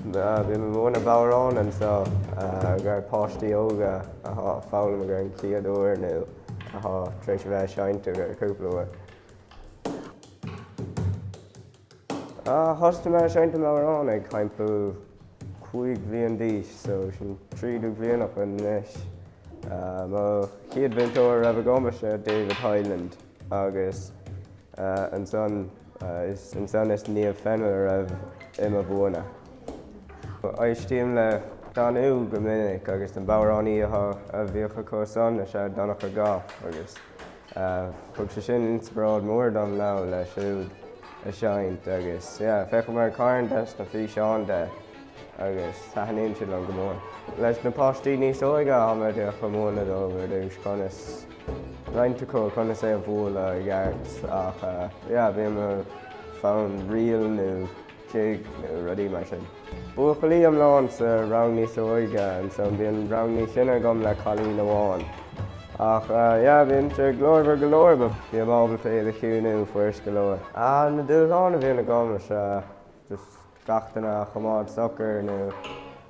Bhí mna bárán an seo gur páistí óga a fáil gur an ciadúir nó a tréis bheith seintu gur cúpla Thosta me seintu márán ag caimplú 5 bhliain d'aois, so sin 3 bhliain up an leis. Má chiad bhainteoir a bh gomaise David Highland agus an son is níomh fenil a raibh imime bhuana. Aistíim le danú go minic agus an báránaí a bhíocha cósan a sé donnacha gá agus thug sé sin inspráid mór dom lá le siúd a seint agus fecha mar cairn des na fhí seán de agus taithníonn siad an go mór. Leis na páistí níos óige haid a chamóna dómhar dús conas reinteá conas é a bhla a gceart ach bhí fán rial nó jig nó rudí mar sin. Buachailí am lán sa rang níos óige an son bhíon rang níos sinna gom le chalín amháin. Ach bhíon sé glóir go leor ba bhí mábal féad a chiúnú fuairs go leor. Na dúilhána bhíonna gom just gachtainna chomáid soccer nó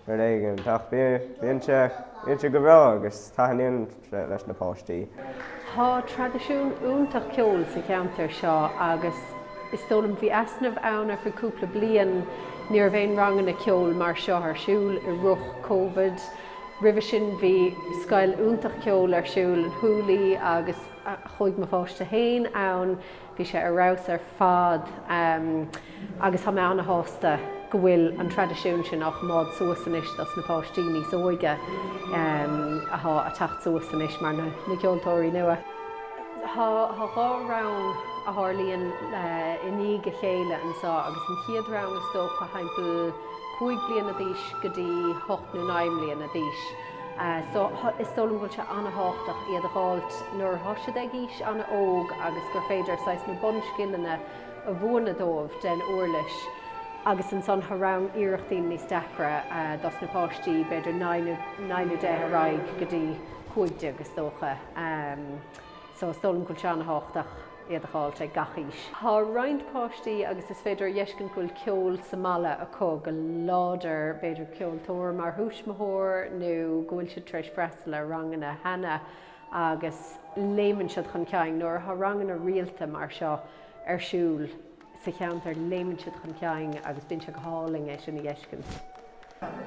ar éigean. Ach bhíon sé go bhrá agus taithníonn leis na páistí. Tá tradiisiún úntach ceoil sa cheantar seo agus is tólam bhí easnamh ann ar cúpla bliain níor bhéon ranganna ceoil mar seo arsúil i ruch Covid. Ribh sin bhí scoil úntach ceoil arsúil an thuúlaí agus chuig mo fáiste hain ann bhí sé arrás ar fad agus tha me anna hásta go bhfuil an tradiisiún sin ach mád suasanis as na páistí níos óige a tacht suasanis mar na Ceoltóirí nua. Tá gá rán a tharlaíonn iníige chéile an sá agus an chiad rán is dócha haimpel 5 bliain a d'aois go dtí 8 nó 9 bliain a d'aois. So is tólam bhfuil se anna háchtach iad a gáilt nuair thoisiad ag is anna óg agus gur féidir sais na bonscinnena a bhuana dómh den uirlis. Agus an son rán iireachtaí níos dacra dos na páistí beidir 9 nó 10 raig go dtí 5 agus dócha. So tólam bhfuil se anna háchtach iad a gáilt ag gachís. Tá roind páistí agus is féidir dheiscin bhfuil ceoil sa mala a cog go láidir beidir ceoltóir mar thuaismthóir nó go bhfuil siad tréis freastal ar ranganna hena agus léimeann siad chun ceang nuair tha ranganna rialta mar seo arsúil sa cheantar léimeann siad chun ceang agus bíonn se go háling é sin na dheiscin.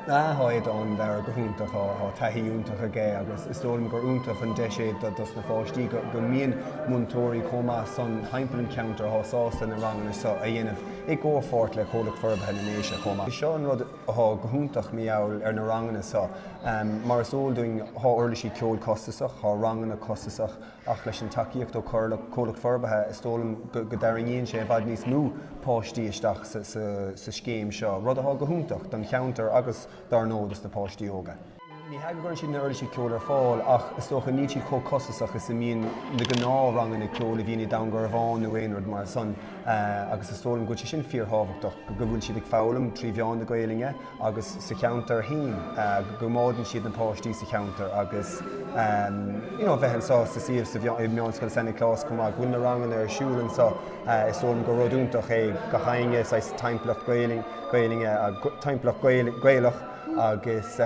Háid an dar go húntaach á taithí úntaach a gé agus is tólam gur úntaach an deisiad dos na páistí go mbíonn múntóirí comá san haimpel an ceantar sásta na ranganna sa a dhéanamh i gcó fort le chomhlach forbartha na néise comá. Seo an rud go húntaach míall ar na ranganna sa mar is óilúing uirlisí ceoil costasach, ranganna costasach ach leis an takeíocht ó chomhlach forbartha is tólam go daríonn sé bhfad níos mú páistí isteach sa scéim seo. Rud go húntaach don cheantar agus dar nódas na páistí óga. Ní heaghann sin na uirlisí ceoil ar fáil ach is tócha níotí costasach is míon na gná ranganna ceoil a bhíonna dangar bháin nó éonrad mar son agus is tólam go sin fíorthábhachtach go bhfuil siad ag fálam trí bheán na Gaeilge agus sa cheantar hain go mádann siad na páistí sa cheantar agus bheithan sa síomh sa meánscoil sanna clás cumá bhfuil na ranganna ar siúlann sa is tólam go rodúntaach é go chainge sa teimplach Gaeilge a teimplach Gaelach agus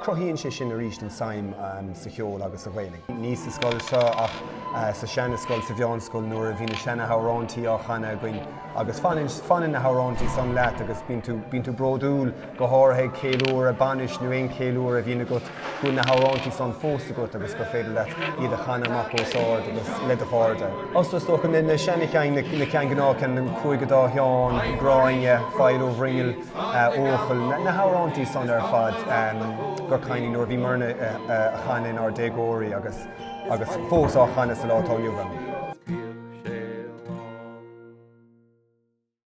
crothíonn sé sin a ríist an saim sa cheol agus a bhhéling. Níos sa scoil seo ach sa seanna scoil sa bheánscoil nuair a bhína seanna hárántaí á chana going agus fanin na hárántaí san leat agus bíonn tú brodúil go háirthe céúir a banis nó aon céúir a bhína go chuin na hárántaí san fósta go agus go féidir leat iad a chana amach ó sáir agus le a cháirde. Os tócha na seanna ceang na cean gná cean na chuige dá theán, gráinne, fáil ó bhringil óchail na hárántaí san ar fad gur cainní nuair bhí marna a chanin ar dégóirí agus fós á chana sa látá